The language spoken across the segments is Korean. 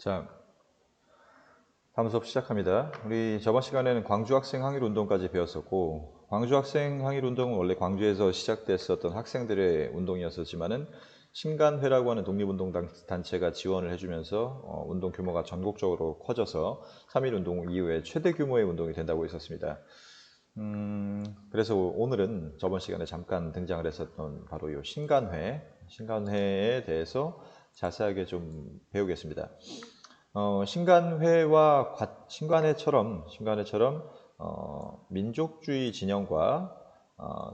자, 다음 수업 시작합니다. 우리 저번 시간에는 광주 학생 항일 운동까지 배웠었고, 광주 학생 항일 운동은 원래 광주에서 시작됐었던 학생들의 운동이었었지만은 신간회라고 하는 독립운동 단체가 지원을 해주면서 운동 규모가 전국적으로 커져서 3.1 운동 이후에 최대 규모의 운동이 된다고 했었습니다. 그래서 오늘은 저번 시간에 잠깐 등장을 했었던 바로 이 신간회에 대해서 자세하게 좀 배우겠습니다. 신간회처럼 민족주의 진영과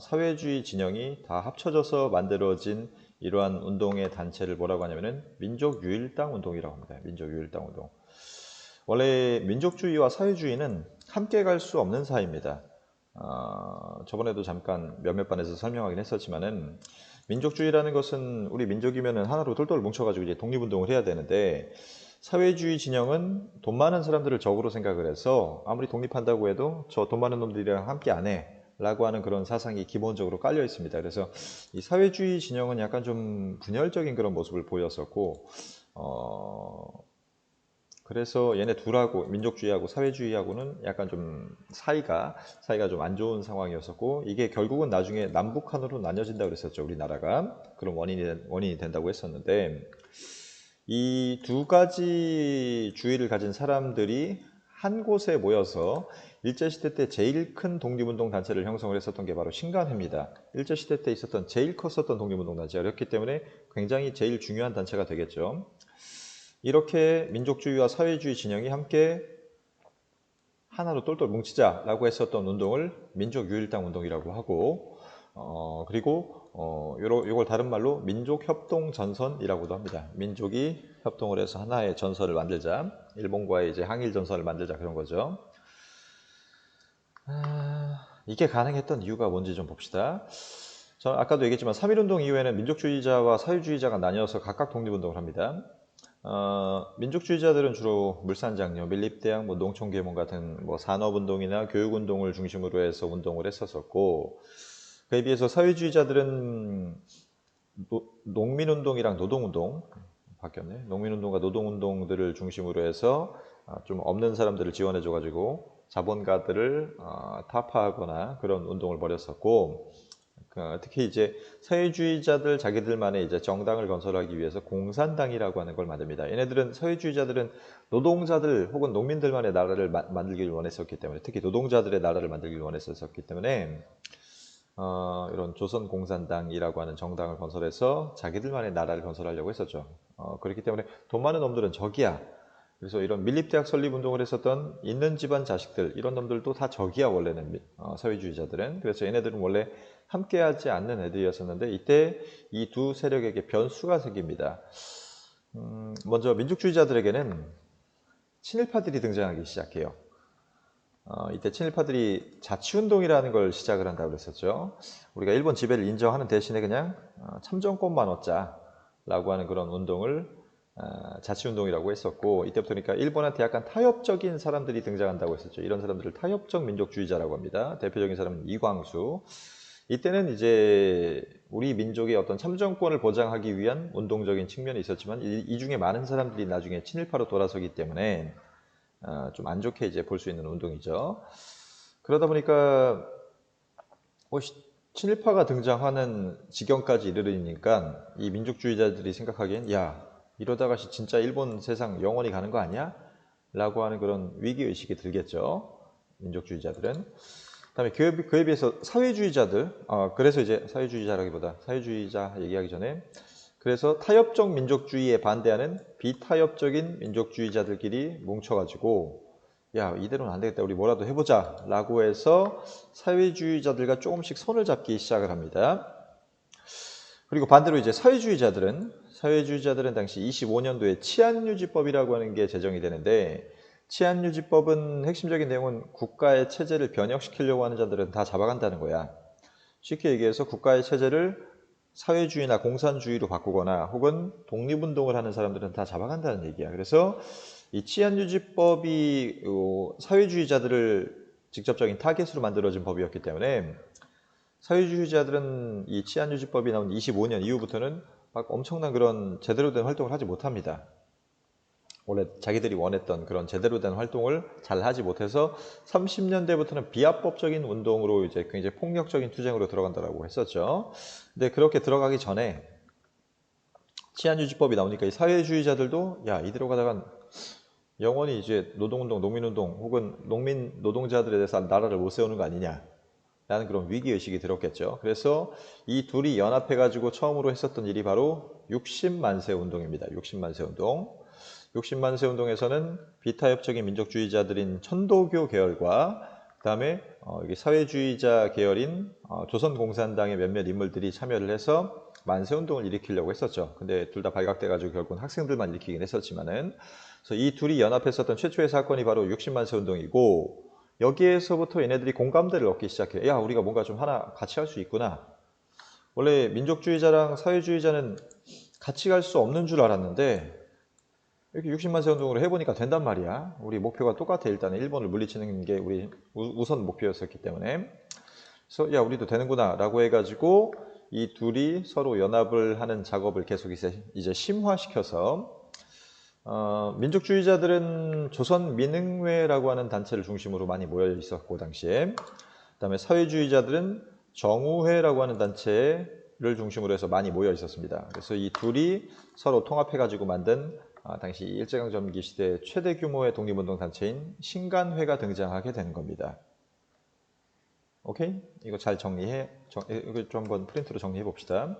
사회주의 진영이 다 합쳐져서 만들어진 이러한 운동의 단체를 뭐라고 하냐면은 민족유일당 운동이라고 합니다. 민족유일당 운동. 원래 민족주의와 사회주의는 함께 갈 수 없는 사이입니다. 저번에도 잠깐 몇몇 반에서 설명하긴 했었지만은 민족주의라는 것은 우리 민족이면은 하나로 똘똘 뭉쳐가지고 이제 독립운동을 해야 되는데, 사회주의 진영은 돈 많은 사람들을 적으로 생각을 해서 아무리 독립한다고 해도 저 돈 많은 놈들이랑 함께 안 해 라고 하는 그런 사상이 기본적으로 깔려 있습니다. 그래서 이 사회주의 진영은 약간 좀 분열적인 그런 모습을 보였었고, 그래서 얘네 둘하고 민족주의하고 사회주의하고는 약간 좀 사이가 좀 안 좋은 상황이었었고, 이게 결국은 나중에 남북한으로 나뉘어진다 그랬었죠. 우리나라가 그런 원인이 된다고 했었는데, 이 두 가지 주의를 가진 사람들이 한 곳에 모여서 일제시대 때 제일 큰 독립운동 단체를 형성을 했었던 게 바로 신간회입니다. 일제시대 때 있었던 제일 컸었던 독립운동 단체가 그렇기 때문에 굉장히 제일 중요한 단체가 되겠죠. 이렇게 민족주의와 사회주의 진영이 함께 하나로 똘똘 뭉치자라고 했었던 운동을 민족유일당 운동이라고 하고, 그리고 이걸 다른 말로 민족협동전선이라고도 합니다. 민족이 협동을 해서 하나의 전선을 만들자, 일본과의 이제 항일 전선을 만들자, 그런 거죠. 이게 가능했던 이유가 뭔지 좀 봅시다. 저는 아까도 얘기했지만 3.1운동 이후에는 민족주의자와 사회주의자가 나뉘어서 각각 독립운동을 합니다. 민족주의자들은 주로 물산장려, 밀립대항, 농촌계몽 같은 산업운동이나 교육운동을 중심으로 해서 운동을 했었고, 그에 비해서 사회주의자들은 농민운동이랑 노동운동, 바뀌었네. 농민운동과 노동운동들을 중심으로 해서 좀 없는 사람들을 지원해줘가지고 자본가들을 타파하거나 그런 운동을 벌였었고, 특히 이제 사회주의자들 자기들만의 이제 정당을 건설하기 위해서 공산당이라고 하는 걸 만듭니다. 사회주의자들은 노동자들 혹은 농민들만의 나라를 만들기를 원했었기 때문에, 특히 노동자들의 나라를 만들기를 원했었기 때문에 이런 조선공산당이라고 하는 정당을 건설해서 자기들만의 나라를 건설하려고 했었죠. 그렇기 때문에 돈 많은 놈들은 적이야. 그래서 이런 밀립대학 설립운동을 했었던 있는 집안 자식들, 이런 놈들도 다 적이야, 원래는 사회주의자들은. 그래서 얘네들은 원래 함께하지 않는 애들이었었는데, 이때 이 두 세력에게 변수가 생깁니다. 먼저 민족주의자들에게는 친일파들이 등장하기 시작해요. 이때 친일파들이 자치운동이라는 걸 시작을 한다고 그랬었죠. 우리가 일본 지배를 인정하는 대신에 그냥 참정권만 얻자 라고 하는 그런 운동을 자치운동이라고 했었고, 이때부터 그러니까 일본한테 약간 타협적인 사람들이 등장한다고 했었죠. 이런 사람들을 타협적 민족주의자라고 합니다. 대표적인 사람은 이광수. 이때는 이제 우리 민족의 어떤 참정권을 보장하기 위한 운동적인 측면이 있었지만, 이 중에 많은 사람들이 나중에 친일파로 돌아서기 때문에 좀 안 좋게 이제 볼 수 있는 운동이죠. 그러다 보니까 친일파가 등장하는 지경까지 이르르니까 이 민족주의자들이 생각하기엔, 야, 이러다가 진짜 일본 세상 영원히 가는 거 아니야? 라고 하는 그런 위기의식이 들겠죠. 민족주의자들은. 그다음에 그에 비해서 사회주의자들, 그래서 이제 사회주의자 얘기하기 전에, 그래서 타협적 민족주의에 반대하는 비타협적인 민족주의자들끼리 뭉쳐가지고, 야, 이대로는 안 되겠다, 우리 뭐라도 해보자 라고 해서 사회주의자들과 조금씩 손을 잡기 시작을 합니다. 그리고 반대로 이제 사회주의자들은 당시 25년도에 치안유지법이라고 하는 게 제정이 되는데, 치안유지법은 핵심적인 내용은 국가의 체제를 변혁시키려고 하는 자들은 다 잡아간다는 거야. 쉽게 얘기해서 국가의 체제를 사회주의나 공산주의로 바꾸거나 혹은 독립운동을 하는 사람들은 다 잡아간다는 얘기야. 그래서 이 치안유지법이 사회주의자들을 직접적인 타겟으로 만들어진 법이었기 때문에, 사회주의자들은 이 치안유지법이 나온 25년 이후부터는 막 엄청난 그런 제대로 된 활동을 하지 못합니다. 원래 자기들이 원했던 그런 제대로 된 활동을 잘 하지 못해서 30년대부터는 비합법적인 운동으로 이제 굉장히 폭력적인 투쟁으로 들어간다라고 했었죠. 근데 그렇게 들어가기 전에 치안유지법이 나오니까 이 사회주의자들도 야, 이대로 가다간 영원히 이제 노동운동, 농민운동 혹은 농민 노동자들에 대해서 나라를 못 세우는 거 아니냐 라는 그런 위기의식이 들었겠죠. 그래서 이 둘이 연합해가지고 처음으로 했었던 일이 바로 60만세 운동입니다. 60만세 운동. 60만세 운동에서는 비타협적인 민족주의자들인 천도교 계열과 그 다음에 여기 사회주의자 계열인 조선공산당의 몇몇 인물들이 참여를 해서 만세운동을 일으키려고 했었죠. 근데 둘 다 발각돼가지고 결국은 학생들만 일으키긴 했었지만은, 그래서 이 둘이 연합했었던 최초의 사건이 바로 60만세 운동이고, 여기에서부터 얘네들이 공감대를 얻기 시작해요. 야, 우리가 뭔가 좀 하나 같이 할 수 있구나. 원래 민족주의자랑 사회주의자는 같이 갈 수 없는 줄 알았는데 이렇게 60만세 운동으로 해보니까 된단 말이야. 우리 목표가 똑같아. 일단은 일본을 물리치는 게 우리 우선 목표였었기 때문에. 그래서 야, 우리도 되는구나 라고 해가지고 이 둘이 서로 연합을 하는 작업을 계속 이제 심화시켜서 민족주의자들은 조선민흥회라고 하는 단체를 중심으로 많이 모여 있었고 당시에, 그다음에 사회주의자들은 정우회라고 하는 단체를 중심으로 해서 많이 모여 있었습니다. 그래서 이 둘이 서로 통합해가지고 만든 당시 일제강점기 시대 최대 규모의 독립운동 단체인 신간회가 등장하게 되는 겁니다. 오케이? 이거 잘 이거 좀 한번 프린트로 정리해 봅시다.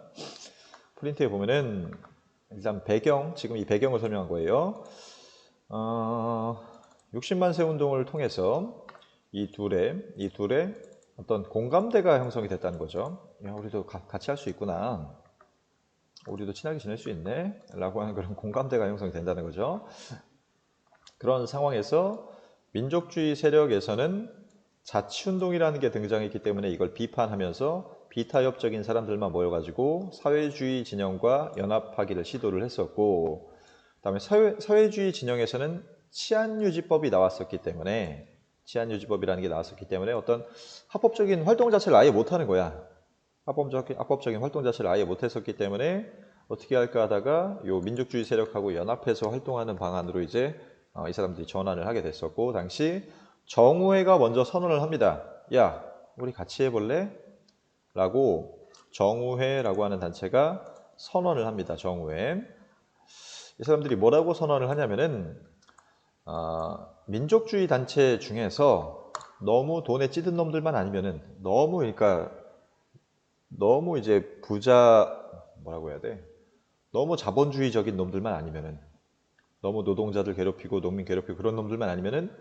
프린트에 보면은 일단 배경, 지금 이 배경을 설명한 거예요. 60만세 운동을 통해서 이 둘의 어떤 공감대가 형성이 됐다는 거죠. 야, 우리도 같이 할 수 있구나. 우리도 친하게 지낼 수 있네. 라고 하는 그런 공감대가 형성이 된다는 거죠. 그런 상황에서 민족주의 세력에서는 자치운동이라는 게 등장했기 때문에 이걸 비판하면서 비타협적인 사람들만 모여가지고 사회주의 진영과 연합하기를 시도를 했었고, 그 다음에 사회주의 진영에서는 치안유지법이 나왔었기 때문에, 치안유지법이라는 게 나왔었기 때문에 어떤 합법적인 활동 자체를 아예 못하는 거야. 합법적인 활동 자체를 아예 못했었기 때문에 어떻게 할까 하다가 요 민족주의 세력하고 연합해서 활동하는 방안으로 이제 이 사람들이 전환을 하게 됐었고, 당시 정우회가 먼저 선언을 합니다. 야, 우리 같이 해볼래? 라고 정우회라고 하는 단체가 선언을 합니다. 정우회. 이 사람들이 뭐라고 선언을 하냐면은 민족주의 단체 중에서 너무 돈에 찌든 놈들만 아니면은 그러니까 너무 이제 뭐라고 해야 돼? 너무 자본주의적인 놈들만 아니면은, 너무 노동자들 괴롭히고 농민 괴롭히고 그런 놈들만 아니면은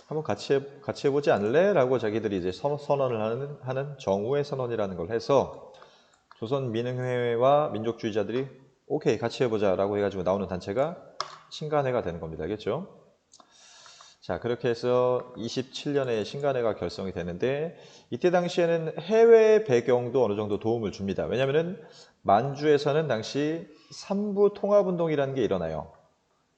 한번 같이 해보지 않을래? 라고 자기들이 이제 선언을 하는 정우회 선언이라는 걸 해서 조선민흥회와 민족주의자들이 오케이 같이 해보자 라고 해가지고 나오는 단체가 신간회가 되는 겁니다. 알겠죠? 자, 그렇게 해서 27년에 신간회가 결성이 되는데, 이때 당시에는 해외 배경도 어느 정도 도움을 줍니다. 왜냐하면 만주에서는 당시 삼부 통합운동이라는 게 일어나요.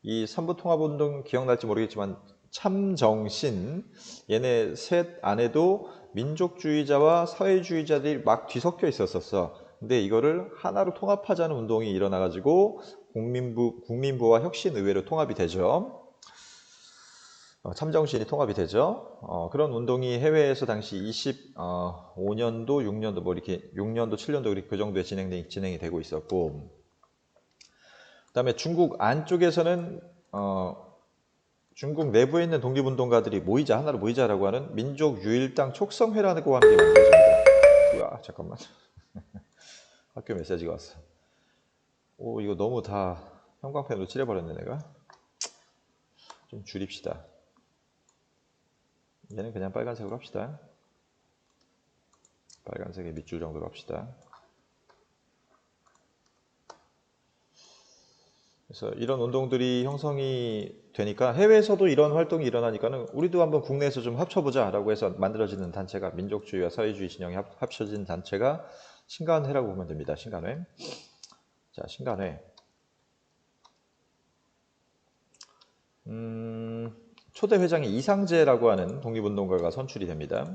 이 삼부 통합운동 기억날지 모르겠지만 참정신, 얘네 셋 안에도 민족주의자와 사회주의자들이 막 뒤섞여 있었어. 근데 이거를 하나로 통합하자는 운동이 일어나가지고 국민부와 혁신의회로 통합이 되죠. 참정신이 통합이 되죠. 그런 운동이 해외에서 당시 25년도, 6년도 뭐 이렇게 6년도, 7년도 그 정도에 진행이 되고 있었고, 그다음에 중국 안쪽에서는 중국 내부에 있는 독립운동가들이 하나로 모이자라고 하는 민족유일당 촉성회라고 하는 게 만들어집니다. 우와, 잠깐만. 학교 메시지가 왔어. 오, 이거 너무 다 형광펜으로 칠해버렸네, 내가. 좀 줄입시다. 얘는 그냥 빨간색으로 합시다. 빨간색의 밑줄 정도로 합시다. 그래서 이런 운동들이 형성이 되니까 해외에서도 이런 활동이 일어나니까는 우리도 한번 국내에서 좀 합쳐보자 라고 해서 만들어지는 단체가, 민족주의와 사회주의 진영이 합쳐진 단체가 신간회라고 보면 됩니다. 신간회. 자, 신간회. 초대 회장이 이상제라고 하는 독립운동가가 선출이 됩니다.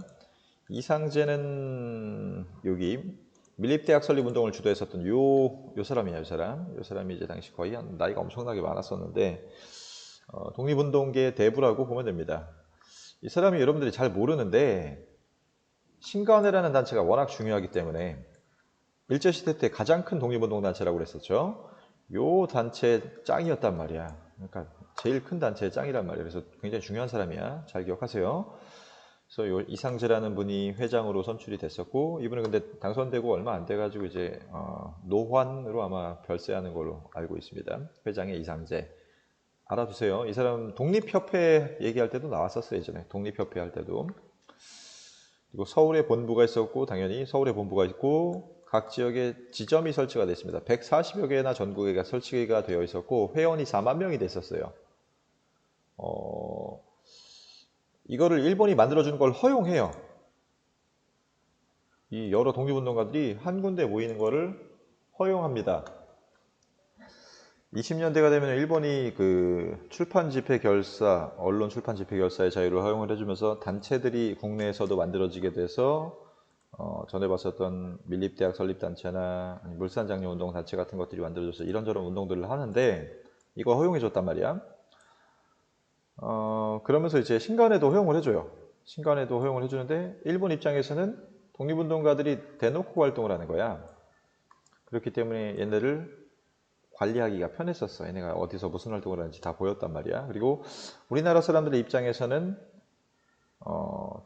이상제는 여기 밀립대학 설립운동을 주도했었던 요 사람이에요. 요 사람이 이제 당시 거의 나이가 엄청나게 많았었는데 독립운동계의 대부라고 보면 됩니다. 이 사람이 여러분들이 잘 모르는데 신간회라는 단체가 워낙 중요하기 때문에 일제시대 때 가장 큰 독립운동 단체라고 그랬었죠. 요 단체 짱이었단 말이야. 그러니까 제일 큰 단체의 짱이란 말이야. 그래서 굉장히 중요한 사람이야. 잘 기억하세요. 그래서 요 이상재라는 분이 회장으로 선출이 됐었고, 이분은 근데 당선되고 얼마 안 돼가지고 이제 노환으로 아마 별세하는 걸로 알고 있습니다. 회장의 이상재. 알아두세요. 이 사람 독립협회 얘기할 때도 나왔었어요. 예전에 독립협회 할 때도. 그리고 서울에 본부가 있었고, 당연히 서울에 본부가 있고, 각 지역에 지점이 설치가 됐습니다. 140여 개나 전국에 설치가 되어 있었고, 회원이 4만 명이 됐었어요. 이거를 일본이 만들어주는 걸 허용해요. 이 여러 독립운동가들이 한 군데 모이는 거를 허용합니다. 20년대가 되면 일본이 그 출판 집회 결사, 언론 출판 집회 결사의 자유를 허용을 해주면서 단체들이 국내에서도 만들어지게 돼서 전에 봤었던 밀립대학 설립단체나 물산장려운동 단체 같은 것들이 만들어져서 이런저런 운동들을 하는데 이거 허용해줬단 말이야. 그러면서 이제 신간회도 허용을 해줘요. 신간회도 허용을 해주는데 일본 입장에서는 독립운동가들이 대놓고 활동을 하는 거야. 그렇기 때문에 얘네를 관리하기가 편했었어. 얘네가 어디서 무슨 활동을 하는지 다 보였단 말이야. 그리고 우리나라 사람들의 입장에서는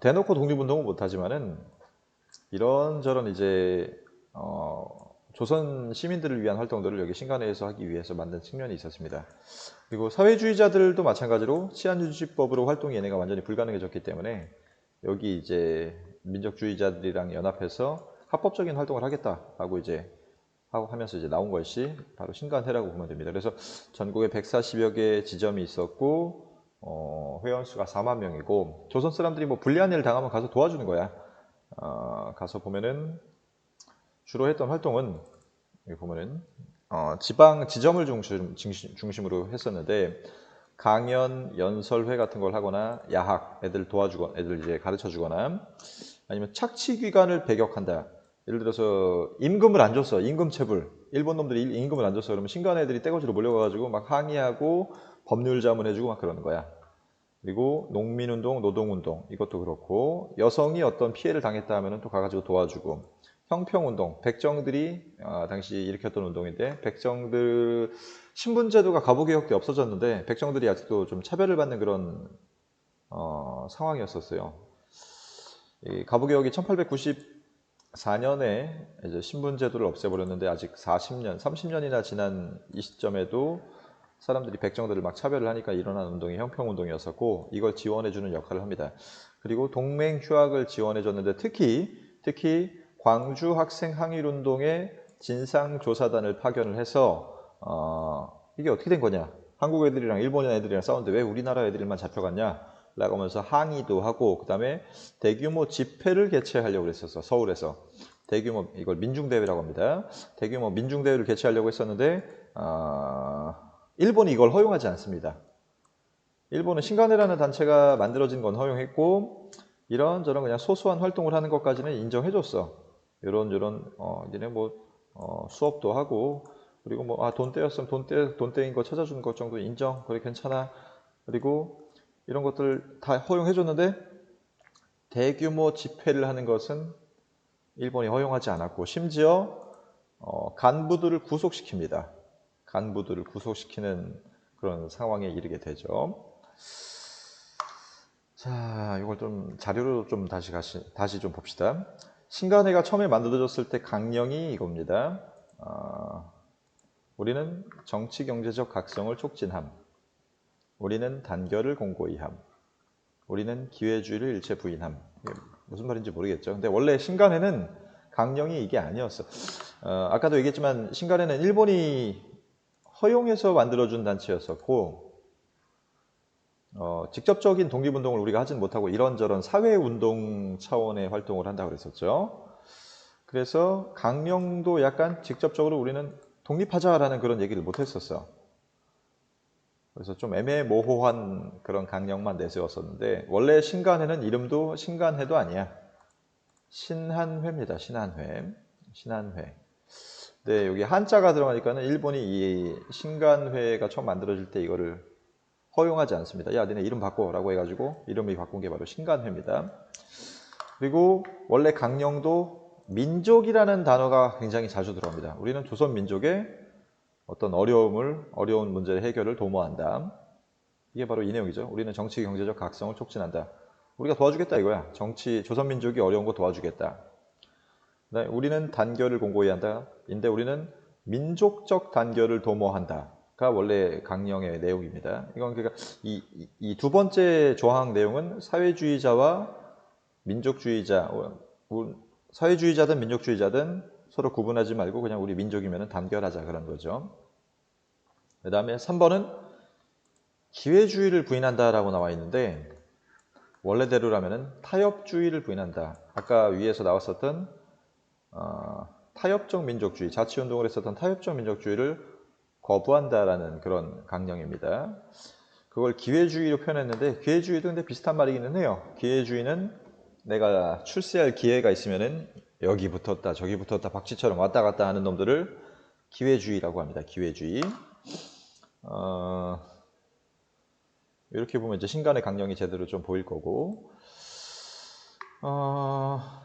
대놓고 독립운동은 못하지만은 이런저런 이제 조선 시민들을 위한 활동들을 여기 신간회에서 하기 위해서 만든 측면이 있었습니다. 그리고 사회주의자들도 마찬가지로 치안유지법으로 활동이 얘네가 완전히 불가능해졌기 때문에 여기 이제 민족주의자들이랑 연합해서 합법적인 활동을 하겠다라고 이제 하면서 이제 나온 것이 바로 신간회라고 보면 됩니다. 그래서 전국에 140여 개의 지점이 있었고 회원 수가 4만 명이고 조선 사람들이 뭐 불리한 일을 당하면 가서 도와주는 거야. 가서 보면은 주로 했던 활동은 여기 보면은 지방 지점을 중심으로 했었는데 강연, 연설회 같은 걸 하거나 야학, 애들 도와주거나 애들 이제 가르쳐 주거나 아니면 착취기관을 배격한다. 예를 들어서 임금을 안 줬어. 임금체불. 일본 놈들이 임금을 안 줬어. 그러면 신간 애들이 떼거지로 몰려가가지고 막 항의하고 법률 자문해주고 막 그러는 거야. 그리고 농민운동, 노동운동 이것도 그렇고 여성이 어떤 피해를 당했다 하면 또 가가지고 도와주고 형평운동, 백정들이 당시 일으켰던 운동인데 백정들 신분제도가 가부개혁 때 없어졌는데 백정들이 아직도 좀 차별을 받는 그런 상황이었었어요. 이 가부개혁이 1894년에 이제 신분제도를 없애버렸는데 아직 40년, 30년이나 지난 이 시점에도 사람들이 백정들을 막 차별을 하니까 일어난 운동이 형평운동이었었고 이걸 지원해주는 역할을 합니다. 그리고 동맹휴학을 지원해줬는데 특히 광주 학생 항일운동에 진상조사단을 파견을 해서 이게 어떻게 된 거냐? 한국 애들이랑 일본 애들이랑 싸우는데 왜 우리나라 애들만 잡혀갔냐? 라고 하면서 항의도 하고 그 다음에 대규모 집회를 개최하려고 그랬었어. 서울에서. 대규모 이걸 민중대회라고 합니다. 대규모 민중대회를 개최하려고 했었는데 일본이 이걸 허용하지 않습니다. 일본은 신간회라는 단체가 만들어진 건 허용했고 이런저런 그냥 소소한 활동을 하는 것까지는 인정해줬어. 이런 얘네 뭐 수업도 하고 그리고 뭐 돈 떼였으면 돈 떼인 거 찾아주는 것 정도 인정. 그래 괜찮아. 그리고 이런 것들 다 허용해줬는데 대규모 집회를 하는 것은 일본이 허용하지 않았고 심지어 간부들을 구속시킵니다. 간부들을 구속시키는 그런 상황에 이르게 되죠. 자, 이걸 좀 자료로 좀 다시 좀 봅시다. 신간회가 처음에 만들어졌을 때 강령이 이겁니다. 우리는 정치 경제적 각성을 촉진함. 우리는 단결을 공고히 함. 우리는 기회주의를 일체 부인함. 무슨 말인지 모르겠죠. 근데 원래 신간회는 강령이 이게 아니었어. 아까도 얘기했지만 신간회는 일본이 허용해서 만들어준 단체였었고 직접적인 독립운동을 우리가 하진 못하고 이런저런 사회운동 차원의 활동을 한다고 그랬었죠. 그래서 강령도 약간 직접적으로 우리는 독립하자라는 그런 얘기를 못했었어. 그래서 좀 애매모호한 그런 강령만 내세웠었는데 원래 신간회는 이름도 신간회도 아니야. 신한회입니다. 신한회. 네, 여기 한자가 들어가니까는 일본이 이 신간회가 처음 만들어질 때 이거를 허용하지 않습니다. 야, 니네 이름 바꿔라고 해가지고 이름이 바꾼 게 바로 신간회입니다. 그리고 원래 강령도 민족이라는 단어가 굉장히 자주 들어옵니다. 우리는 조선 민족의 어떤 어려운 문제 해결을 도모한다. 이게 바로 이 내용이죠. 우리는 정치 경제적 각성을 촉진한다. 우리가 도와주겠다 이거야. 조선 민족이 어려운 거 도와주겠다. 우리는 단결을 공고히 한다. 인데 우리는 민족적 단결을 도모한다가 원래 강령의 내용입니다. 이건 그러니까 이 두 번째 조항 내용은 사회주의자와 민족주의자, 사회주의자든 민족주의자든 서로 구분하지 말고 그냥 우리 민족이면 단결하자 그런 거죠. 그 다음에 3번은 기회주의를 부인한다라고 나와 있는데 원래대로라면 타협주의를 부인한다. 아까 위에서 나왔었던 타협적 민족주의, 자치운동을 했었던 타협적 민족주의를 거부한다라는 그런 강령입니다. 그걸 기회주의로 표현했는데 기회주의도 근데 비슷한 말이기는 해요. 기회주의는 내가 출세할 기회가 있으면은 여기 붙었다 저기 붙었다 박쥐처럼 왔다 갔다 하는 놈들을 기회주의라고 합니다. 기회주의. 이렇게 보면 이제 신간의 강령이 제대로 좀 보일 거고,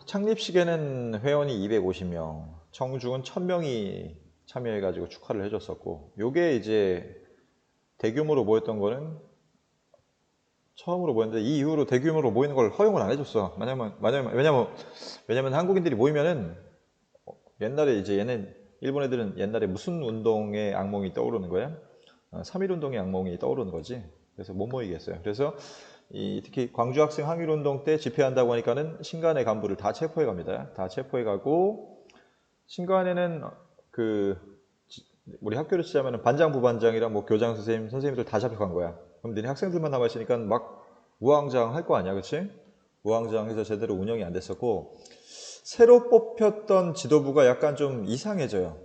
창립식에는 회원이 250명, 청중은 1000명이 참여해가지고 축하를 해줬었고, 요게 이제 대규모로 모였던 거는 처음으로 모였는데 이 이후로 대규모로 모이는 걸 허용을 안 해줬어. 왜냐면 한국인들이 모이면은 옛날에 이제 일본 애들은 옛날에 무슨 운동의 악몽이 떠오르는 거야? 3.1 운동의 악몽이 떠오르는 거지. 그래서 못 모이겠어요. 그래서 특히 광주 학생 항일운동 때 집회한다고 하니까는 신간의 간부를 다 체포해 갑니다. 다 체포해 가고 신간에는 우리 학교를 치자면 반장, 부반장이랑 뭐 교장 선생님들 다 잡혀간 거야. 그럼 너네 학생들만 남아 있으니까 막 우왕좌왕 할 거 아니야, 그렇지? 우왕좌왕해서 제대로 운영이 안 됐었고 새로 뽑혔던 지도부가 약간 좀 이상해져요.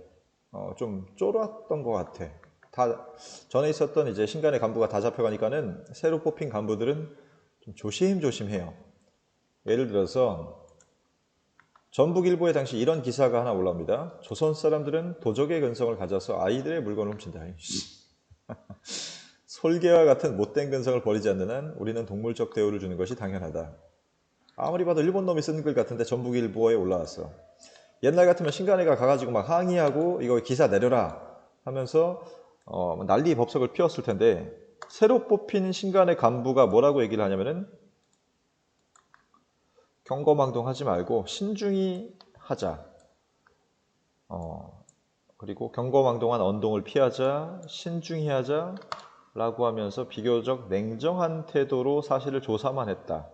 좀 쫄았던 것 같아. 전에 있었던 이제 신간의 간부가 다 잡혀가니까는 새로 뽑힌 간부들은 좀 조심조심해요. 예를 들어서 전북일보에 당시 이런 기사가 하나 올라옵니다. 조선 사람들은 도적의 근성을 가져서 아이들의 물건을 훔친다. 솔개와 같은 못된 근성을 버리지 않는 한 우리는 동물적 대우를 주는 것이 당연하다. 아무리 봐도 일본 놈이 쓴 글 같은데 전북일보에 올라왔어. 옛날 같으면 신간회가 가가지고 막 항의하고 이거 기사 내려라 하면서 난리 법석을 피웠을 텐데 새로 뽑힌 신간의 간부가 뭐라고 얘기를 하냐면은 경거망동하지 말고 신중히 하자. 그리고 경거망동한 언동을 피하자, 신중히 하자 라고 하면서 비교적 냉정한 태도로 사실을 조사만 했다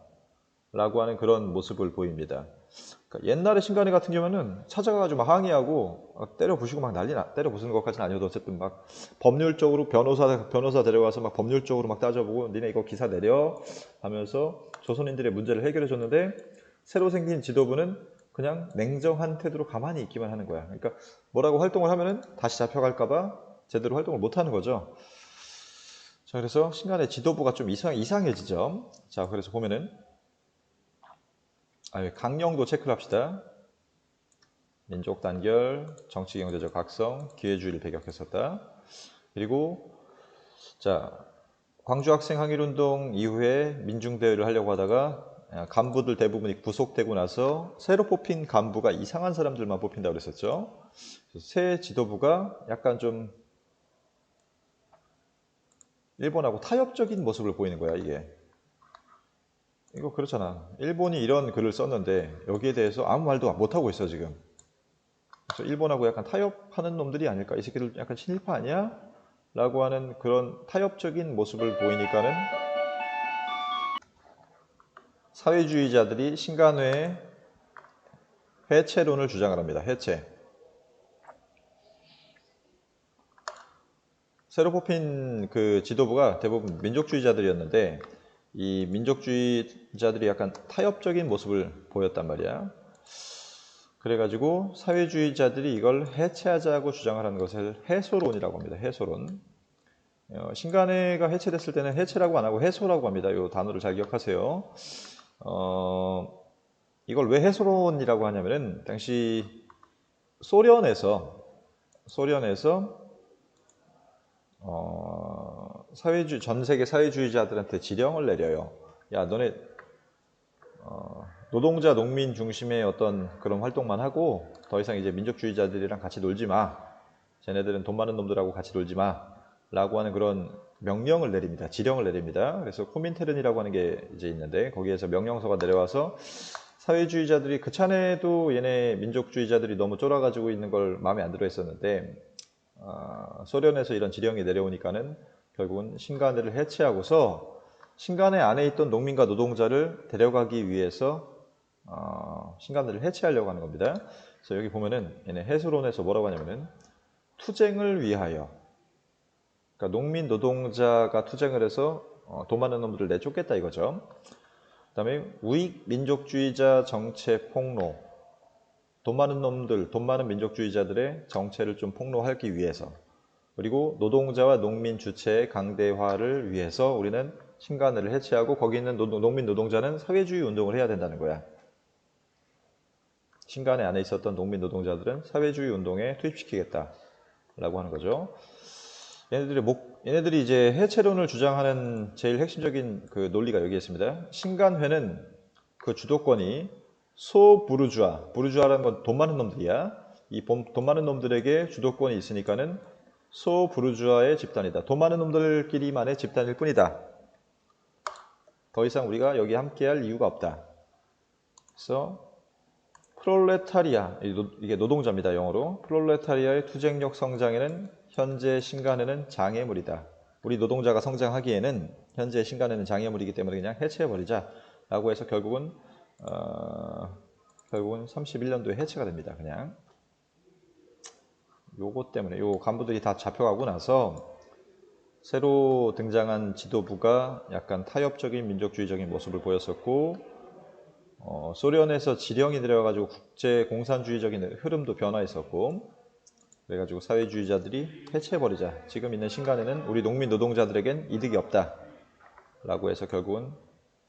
라고 하는 그런 모습을 보입니다. 그러니까 옛날에 신간회 같은 경우는 찾아가가지고 막 항의하고 때려 부시고 막 때려 부수는 것까지는 아니어도 어쨌든 막 법률적으로 변호사 데려가서 막 법률적으로 막 따져보고 니네 이거 기사 내려 하면서 조선인들의 문제를 해결해 줬는데 새로 생긴 지도부는 그냥 냉정한 태도로 가만히 있기만 하는 거야. 그러니까 뭐라고 활동을 하면은 다시 잡혀갈까봐 제대로 활동을 못 하는 거죠. 자, 그래서 신간의 지도부가 좀 이상해지죠. 자, 그래서 보면은 강령도 체크를 합시다. 민족 단결, 정치 경제적 각성, 기회주의를 배격했었다. 그리고 자, 광주 학생 항일운동 이후에 민중대회를 하려고 하다가 간부들 대부분이 구속되고 나서 새로 뽑힌 간부가 이상한 사람들만 뽑힌다고 그랬었죠. 새 지도부가 약간 좀 일본하고 타협적인 모습을 보이는 거야, 이게. 이거 그렇잖아. 일본이 이런 글을 썼는데 여기에 대해서 아무 말도 못하고 있어, 지금. 그래서 일본하고 약간 타협하는 놈들이 아닐까? 이 새끼들 약간 친일파 아니야? 라고 하는 그런 타협적인 모습을 보이니까는 사회주의자들이 신간회의 해체론을 주장을 합니다. 해체. 새로 뽑힌 그 지도부가 대부분 민족주의자들이었는데 이 민족주의자들이 약간 타협적인 모습을 보였단 말이야. 그래가지고 사회주의자들이 이걸 해체하자고 주장을 하는 것을 해소론이라고 합니다. 해소론. 신간회가 해체됐을 때는 해체라고 안 하고 해소라고 합니다. 이 단어를 잘 기억하세요. 이걸 왜 해소론이라고 하냐면은 당시 소련에서 전 세계 사회주의자들한테 지령을 내려요. 야, 너네 노동자, 농민 중심의 어떤 그런 활동만 하고 더 이상 이제 민족주의자들이랑 같이 놀지 마. 쟤네들은 돈 많은 놈들하고 같이 놀지 마. 라고 하는 그런 명령을 내립니다. 지령을 내립니다. 그래서 코민테른이라고 하는 게 이제 있는데 거기에서 명령서가 내려와서 사회주의자들이 그 차례도 얘네 민족주의자들이 너무 쫄아가지고 있는 걸 마음에 안 들어 했었는데 소련에서 이런 지령이 내려오니까는 결국은 신간회를 해체하고서 신간회 안에 있던 농민과 노동자를 데려가기 위해서 신간회를 해체하려고 하는 겁니다. 그래서 여기 보면은 얘네 해수론에서 뭐라고 하냐면은 투쟁을 위하여, 그러니까 농민 노동자가 투쟁을 해서 돈 많은 놈들을 내쫓겠다 이거죠. 그 다음에 우익 민족주의자 정체 폭로, 돈 많은 놈들, 돈 많은 민족주의자들의 정체를 좀 폭로하기 위해서, 그리고 노동자와 농민 주체의 강대화를 위해서 우리는 신간회를 해체하고 거기 있는 농민 노동자는 사회주의 운동을 해야 된다는 거야. 신간회 안에 있었던 농민 노동자들은 사회주의 운동에 투입시키겠다라고 하는 거죠. 얘네들이 이제 해체론을 주장하는 제일 핵심적인 그 논리가 여기 있습니다. 신간회는 그 주도권이 소부르주아, 부르주아라는 건 돈 많은 놈들이야. 이 돈 많은 놈들에게 주도권이 있으니까는 소부르주아의 집단이다. 돈 많은 놈들끼리만의 집단일 뿐이다. 더 이상 우리가 여기 함께할 이유가 없다. 그래서 프롤레타리아, 이게 노동자입니다. 영어로. 프롤레타리아의 투쟁력 성장에는 현재 신간회는 장애물이다. 우리 노동자가 성장하기에는 현재 신간회는 장애물이기 때문에 그냥 해체해버리자 라고 해서 결국은 31년도에 해체가 됩니다. 그냥 요거 때문에 요 간부들이 다 잡혀가고 나서 새로 등장한 지도부가 약간 타협적인 민족주의적인 모습을 보였었고 소련에서 지령이 내려가지고 국제 공산주의적인 흐름도 변화했었고, 그래가지고 사회주의자들이 해체해버리자. 지금 있는 신간회는 우리 농민 노동자들에겐 이득이 없다. 라고 해서 결국은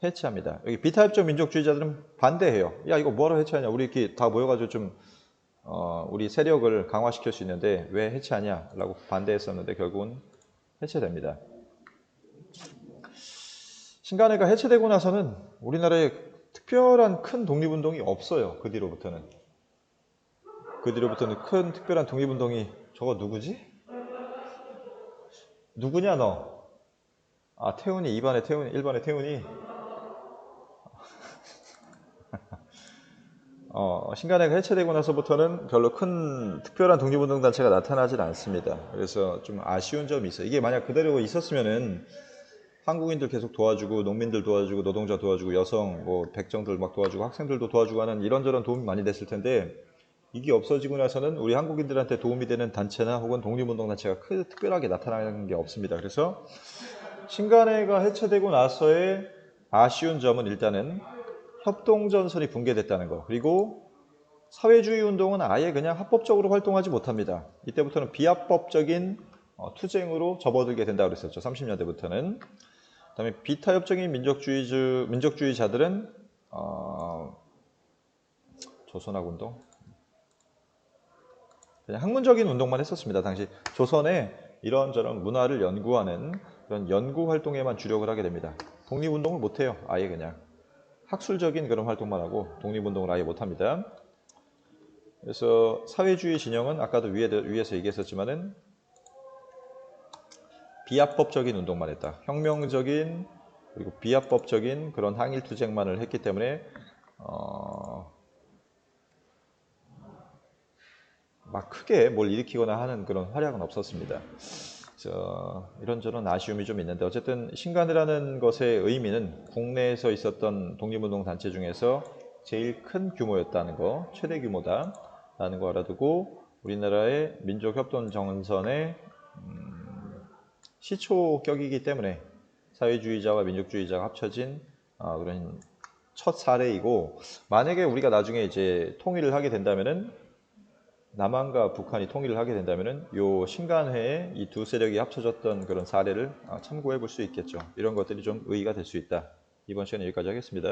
해체합니다. 여기 비타협적 민족주의자들은 반대해요. 야, 이거 뭐하러 해체하냐. 우리 이렇게 다 모여가지고 좀 우리 세력을 강화시킬 수 있는데 왜 해체하냐. 라고 반대했었는데 결국은 해체됩니다. 신간회가 해체되고 나서는 우리나라에 특별한 큰 독립운동이 없어요. 그 뒤로부터는 큰 특별한 독립운동이, 저거 누구지? 누구냐 너? 아, 태훈이, 2반의 태훈이, 1반의 태훈이. 신간회가 해체되고 나서부터는 별로 큰 특별한 독립운동 단체가 나타나질 않습니다. 그래서 좀 아쉬운 점이 있어요. 이게 만약 그대로 있었으면은 한국인들 계속 도와주고, 농민들 도와주고, 노동자 도와주고, 여성, 백정들 막 도와주고, 학생들도 도와주고 하는 이런저런 도움이 많이 됐을 텐데, 이게 없어지고 나서는 우리 한국인들한테 도움이 되는 단체나 혹은 독립운동 단체가 특별하게 나타나는 게 없습니다. 그래서 신간회가 해체되고 나서의 아쉬운 점은 일단은 협동전선이 붕괴됐다는 거, 그리고 사회주의 운동은 아예 그냥 합법적으로 활동하지 못합니다. 이때부터는 비합법적인 투쟁으로 접어들게 된다고 그랬었죠. 30년대부터는. 그 다음에 비타협적인 민족주의자들은 조선학 운동? 그냥 학문적인 운동만 했었습니다. 당시 조선에 이런저런 문화를 연구하는 그런 연구 활동에만 주력을 하게 됩니다. 독립운동을 못해요. 아예 그냥 학술적인 그런 활동만 하고 독립운동을 아예 못합니다. 그래서 사회주의 진영은 아까도 위에서 얘기했었지만은 비합법적인 운동만 했다. 혁명적인 그리고 비합법적인 그런 항일 투쟁만을 했기 때문에 막 크게 뭘 일으키거나 하는 그런 활약은 없었습니다. 이런저런 아쉬움이 좀 있는데 어쨌든 신간회라는 것의 의미는 국내에서 있었던 독립운동 단체 중에서 제일 큰 규모였다는 거, 최대 규모다라는 거 알아두고 우리나라의 민족협동정선의 시초격이기 때문에 사회주의자와 민족주의자가 합쳐진 그런 첫 사례이고, 만약에 우리가 나중에 이제 통일을 하게 된다면은 남한과 북한이 통일을 하게 된다면은 요 신간회에 이 두 세력이 합쳐졌던 그런 사례를 참고해 볼 수 있겠죠. 이런 것들이 좀 의의가 될 수 있다. 이번 시간에 여기까지 하겠습니다.